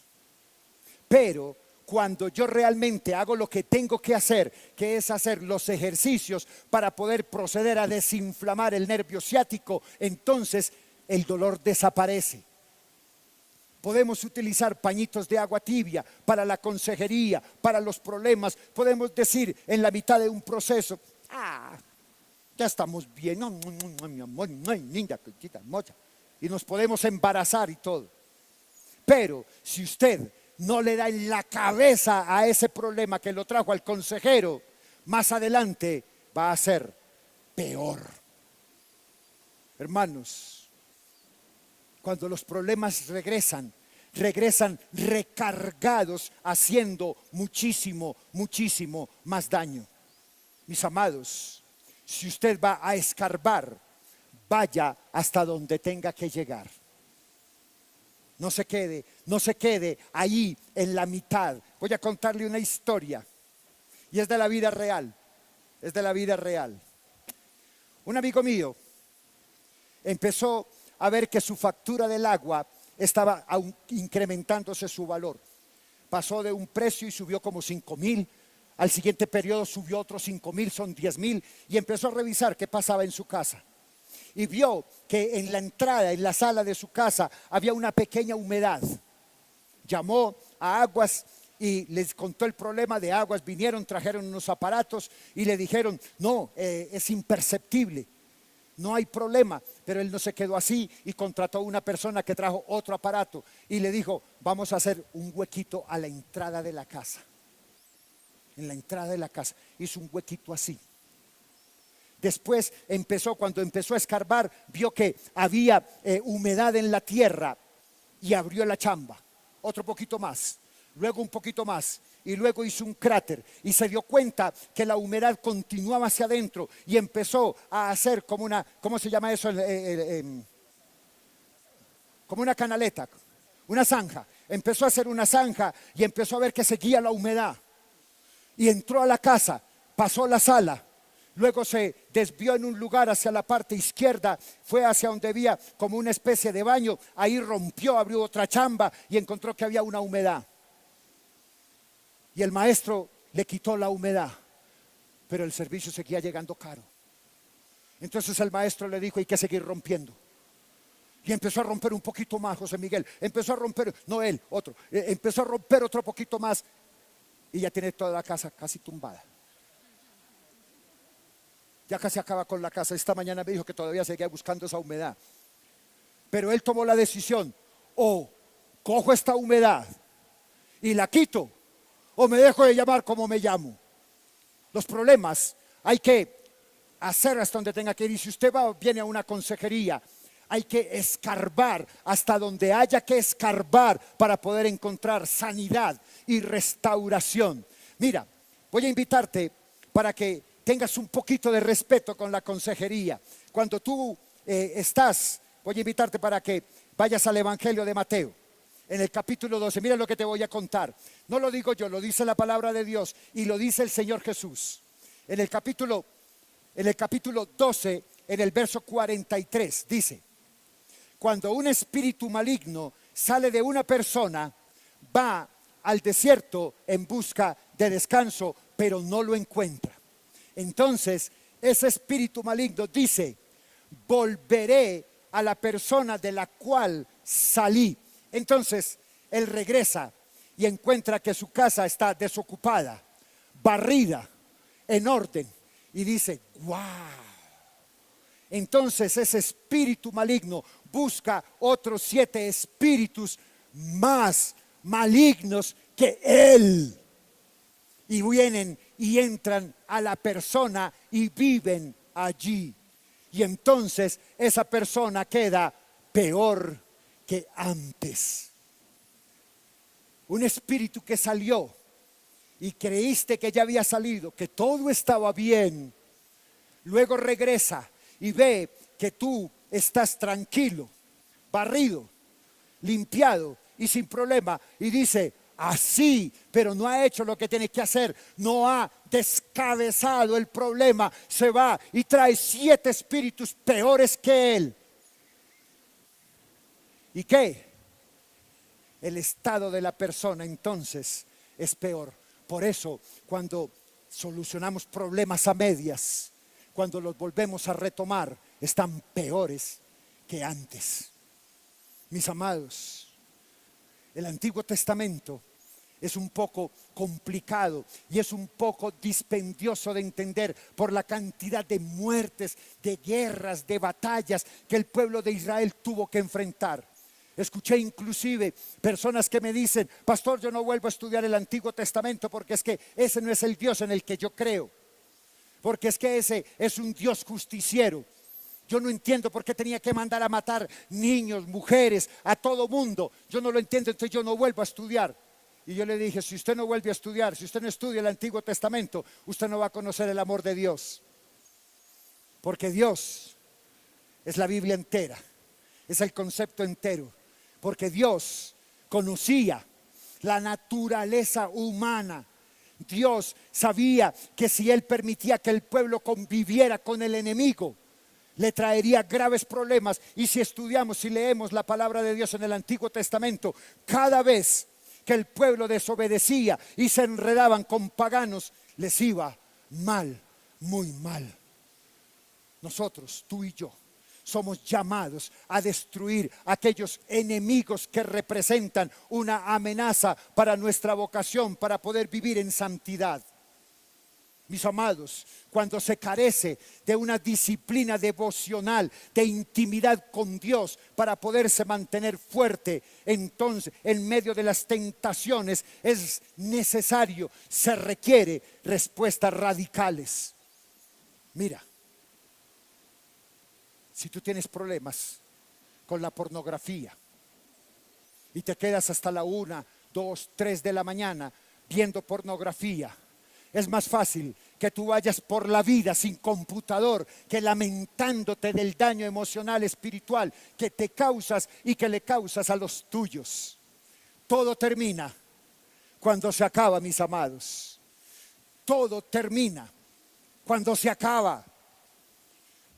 Pero cuando yo realmente hago lo que tengo que hacer, que es hacer los ejercicios para poder proceder a desinflamar el nervio ciático, entonces el dolor desaparece. Podemos utilizar pañitos de agua tibia para la consejería, para los problemas. Podemos decir en la mitad de un proceso, ya estamos bien, no, mi amor, linda, chiquita, mocha. Y nos podemos embarazar y todo. Pero si usted no le da en la cabeza a ese problema que lo trajo al consejero, más adelante va a ser peor. Hermanos, cuando los problemas regresan recargados, haciendo muchísimo más daño. Mis amados, si usted va a escarbar, vaya hasta donde tenga que llegar. No se quede ahí en la mitad. Voy a contarle una historia y es de la vida real. Un amigo mío empezó a ver que su factura del agua estaba incrementándose su valor. Pasó de un precio y subió como 5,000. Al siguiente periodo subió otros 5,000, son 10,000. Y empezó a revisar qué pasaba en su casa. Y vio que en la entrada, en la sala de su casa, había una pequeña humedad. Llamó a Aguas y les contó el problema de Aguas. Vinieron, trajeron unos aparatos y le dijeron, no, es imperceptible. No hay problema, pero él no se quedó así y contrató a una persona que trajo otro aparato y le dijo, vamos a hacer un huequito a la entrada de la casa. En la entrada de la casa hizo un huequito así. Después cuando empezó a escarbar, vio que había humedad en la tierra y abrió la chamba. Otro poquito más, luego un poquito más. Y luego hizo un cráter y se dio cuenta que la humedad continuaba hacia adentro y empezó a hacer como una, ¿cómo se llama eso? Como una canaleta, una zanja. Empezó a hacer una zanja y empezó a ver que seguía la humedad. Y entró a la casa, pasó la sala, luego se desvió en un lugar hacia la parte izquierda, fue hacia donde había como una especie de baño, ahí rompió, abrió otra chamba y encontró que había una humedad. Y el maestro le quitó la humedad, pero el servicio seguía llegando caro. Entonces el maestro le dijo, hay que seguir rompiendo. Y empezó a romper un poquito más, José Miguel. Empezó a romper, no él, otro. Empezó a romper otro poquito más. Y ya tiene toda la casa casi tumbada. Ya casi acaba con la casa. Esta mañana me dijo que todavía seguía buscando esa humedad. Pero él tomó la decisión, o cojo esta humedad y la quito, o me dejo de llamar como me llamo. Los problemas hay que hacer hasta donde tenga que ir. Y si usted viene a una consejería, hay que escarbar hasta donde haya que escarbar para poder encontrar sanidad y restauración. Mira, voy a invitarte para que tengas un poquito de respeto con la consejería. Cuando tú voy a invitarte para que vayas al Evangelio de Mateo. En el capítulo 12, mira lo que te voy a contar. No lo digo yo, lo dice la palabra de Dios y lo dice el Señor Jesús. En el capítulo 12, en el verso 43, dice: cuando un espíritu maligno sale de una persona, va al desierto en busca de descanso, pero no lo encuentra. Entonces, ese espíritu maligno dice: volveré a la persona de la cual salí. Entonces, él regresa y encuentra que su casa está desocupada, barrida, en orden, y dice: ¡wow! Entonces ese espíritu maligno busca otros 7 espíritus más malignos que él. Y vienen y entran a la persona y viven allí. Y entonces esa persona queda peor que antes. Un espíritu que salió y creíste que ya había salido, que todo estaba bien, luego regresa y ve que tú estás tranquilo, barrido, limpiado y sin problema, y dice: así, pero no ha hecho lo que tiene que hacer, no ha descabezado el problema, se va y trae 7 espíritus peores que él. ¿Y qué? El estado de la persona entonces es peor. Por eso, cuando solucionamos problemas a medias, cuando los volvemos a retomar, están peores que antes. Mis amados, el Antiguo Testamento es un poco complicado y es un poco dispendioso de entender por la cantidad de muertes, de guerras, de batallas que el pueblo de Israel tuvo que enfrentar. Escuché inclusive personas que me dicen: pastor, yo no vuelvo a estudiar el Antiguo Testamento porque es que ese no es el Dios en el que yo creo, porque es que ese es un Dios justiciero. Yo no entiendo por qué tenía que mandar a matar niños, mujeres, a todo mundo. Yo no lo entiendo, entonces yo no vuelvo a estudiar. Y yo le dije: si usted no vuelve a estudiar, si usted no estudia el Antiguo Testamento, usted no va a conocer el amor de Dios. Porque Dios es la Biblia entera, es el concepto entero. Porque Dios conocía la naturaleza humana. Dios sabía que si Él permitía que el pueblo conviviera con el enemigo, le traería graves problemas. Y si estudiamos, si leemos la palabra de Dios en el Antiguo Testamento, cada vez que el pueblo desobedecía y se enredaban con paganos, les iba mal, muy mal. Nosotros, tú y yo, somos llamados a destruir aquellos enemigos que representan una amenaza para nuestra vocación, para poder vivir en santidad. Mis amados, cuando se carece de una disciplina devocional, de intimidad con Dios para poderse mantener fuerte, entonces en medio de las tentaciones es necesario, se requiere respuestas radicales. Mira, si tú tienes problemas con la pornografía y te quedas hasta la 1, 2, 3 de la mañana viendo pornografía, es más fácil que tú vayas por la vida sin computador que lamentándote del daño emocional, espiritual que te causas y que le causas a los tuyos. Todo termina cuando se acaba, mis amados. Todo termina cuando se acaba.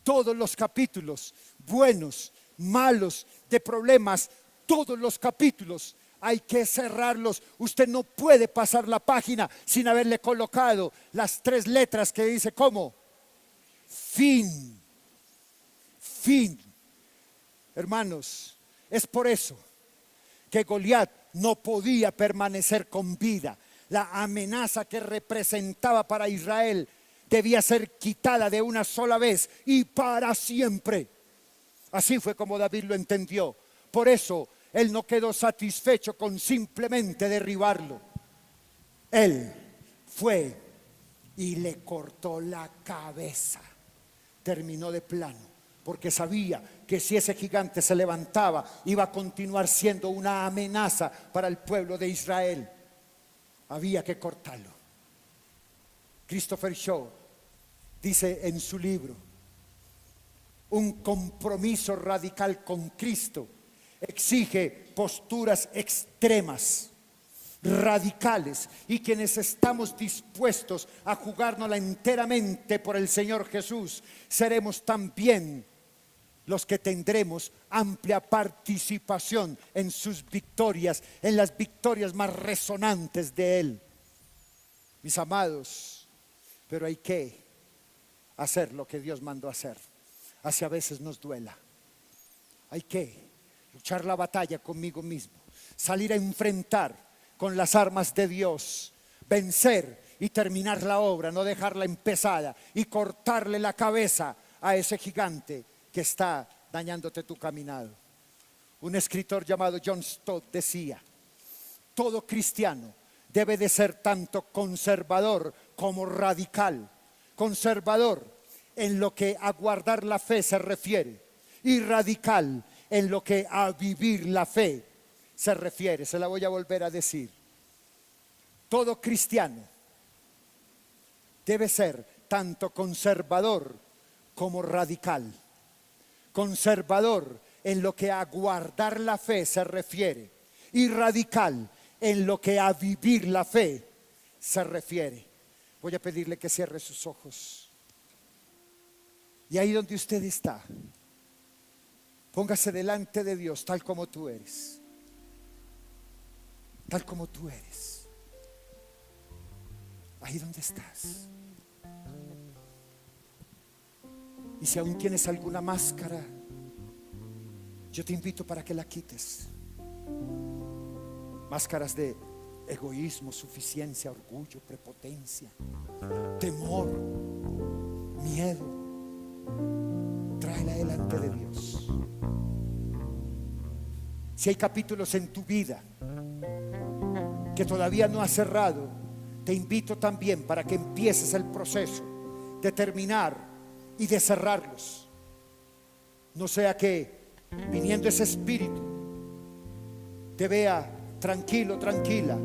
Todos los capítulos, buenos, malos, de problemas, todos los capítulos hay que cerrarlos. Usted no puede pasar la página sin haberle colocado las 3 letras que dice ¿cómo? Fin. Fin. Hermanos, es por eso que Goliat no podía permanecer con vida. La amenaza que representaba para Israel debía ser quitada de una sola vez y para siempre. Así fue como David lo entendió. Por eso él no quedó satisfecho con simplemente derribarlo. Él fue y le cortó la cabeza. Terminó de plano, porque sabía que si ese gigante se levantaba, iba a continuar siendo una amenaza para el pueblo de Israel. Había que cortarlo. Christopher Shaw dice en su libro: un compromiso radical con Cristo exige posturas extremas, radicales, y quienes estamos dispuestos a jugárnosla enteramente por el Señor Jesús, seremos también los que tendremos amplia participación en sus victorias, en las victorias más resonantes de Él. Mis amados, pero hay que hacer lo que Dios mandó hacer, así a veces nos duela. Hay que luchar la batalla conmigo mismo, salir a enfrentar con las armas de Dios, vencer y terminar la obra, no dejarla empezada, y cortarle la cabeza a ese gigante que está dañándote tu caminado. Un escritor llamado John Stott decía: todo cristiano debe de ser tanto conservador como radical. Conservador en lo que a guardar la fe se refiere, y radical en lo que a vivir la fe se refiere. Se la voy a volver a decir. Todo cristiano debe ser tanto conservador como radical. Conservador en lo que a guardar la fe se refiere, y radical en lo que a vivir la fe se refiere. Voy a pedirle que cierre sus ojos. Y ahí donde usted está, póngase delante de Dios tal como tú eres. Tal como tú eres. Ahí donde estás. Y si aún tienes alguna máscara, yo te invito para que la quites. Máscaras de egoísmo, suficiencia, orgullo, prepotencia, temor, miedo. Tráela delante de Dios. Si hay capítulos en tu vida que todavía no has cerrado, te invito también para que empieces el proceso de terminar y de cerrarlos. No sea que viniendo ese espíritu te vea tranquilo, tranquila,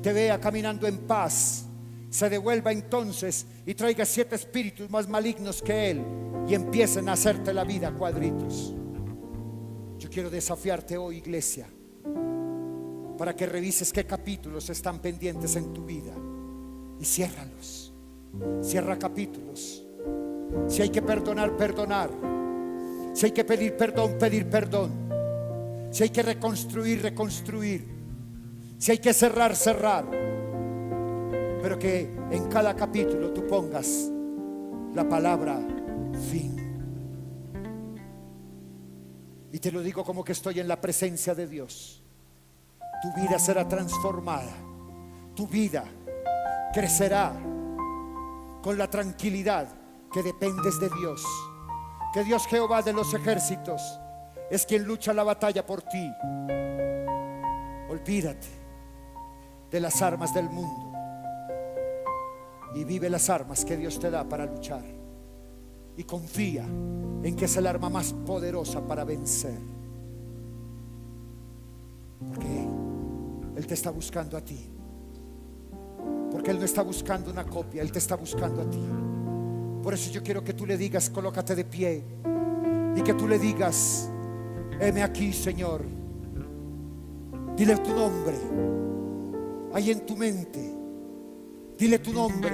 te vea caminando en paz, se devuelva entonces y traiga 7 espíritus más malignos que él y empiecen a hacerte la vida a cuadritos. Yo quiero desafiarte hoy, iglesia, para que revises qué capítulos están pendientes en tu vida y ciérralos. Cierra capítulos. Si hay que perdonar, perdonar. Si hay que pedir perdón, pedir perdón. Si hay que reconstruir, reconstruir. Si hay que cerrar, cerrar. Pero que en cada capítulo tú pongas la palabra fin. Y te lo digo como que estoy en la presencia de Dios. Tu vida será transformada. Tu vida crecerá con la tranquilidad que dependes de Dios. Que Dios Jehová de los ejércitos es quien lucha la batalla por ti. Olvídate de las armas del mundo y vive las armas que Dios te da para luchar. Y confía en que es el arma más poderosa para vencer. Porque Él te está buscando a ti. Porque Él no está buscando una copia, Él te está buscando a ti. Por eso yo quiero que tú le digas, colócate de pie, y que tú le digas: heme aquí, Señor. Dile tu nombre ahí en tu mente. Dile tu nombre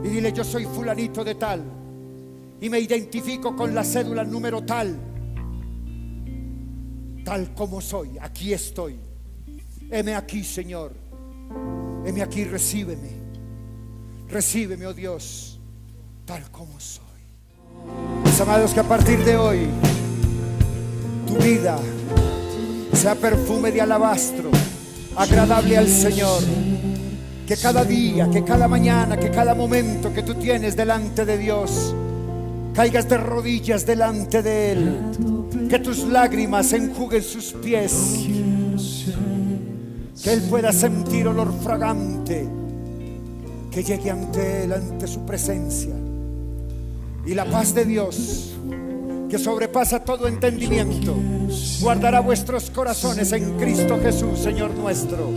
y dile: yo soy fulanito de tal y me identifico con la cédula número tal, tal como soy, aquí estoy. Heme aquí, Señor. Heme aquí, recíbeme. Recíbeme, oh Dios, tal como soy. Mis amados, que a partir de hoy tu vida sea perfume de alabastro, agradable al Señor. Que cada día, que cada mañana, que cada momento que tú tienes delante de Dios, caigas de rodillas delante de Él. Que tus lágrimas enjuguen sus pies. Que Él pueda sentir olor fragante que llegue ante Él, ante su presencia. Y la paz de Dios, que sobrepasa todo entendimiento, guardará vuestros corazones en Cristo Jesús, Señor nuestro.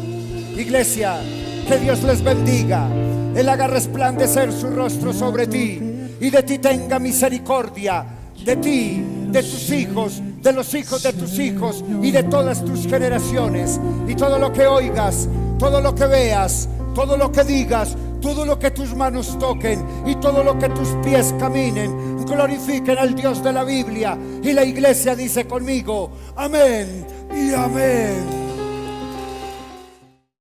Iglesia, que Dios les bendiga. Él haga resplandecer su rostro sobre ti y de ti tenga misericordia, de ti, de tus hijos, de los hijos de tus hijos y de todas tus generaciones. Y todo lo que oigas, todo lo que veas, todo lo que digas, todo lo que tus manos toquen y todo lo que tus pies caminen, glorifiquen al Dios de la Biblia. Y la iglesia dice conmigo: amén y amén.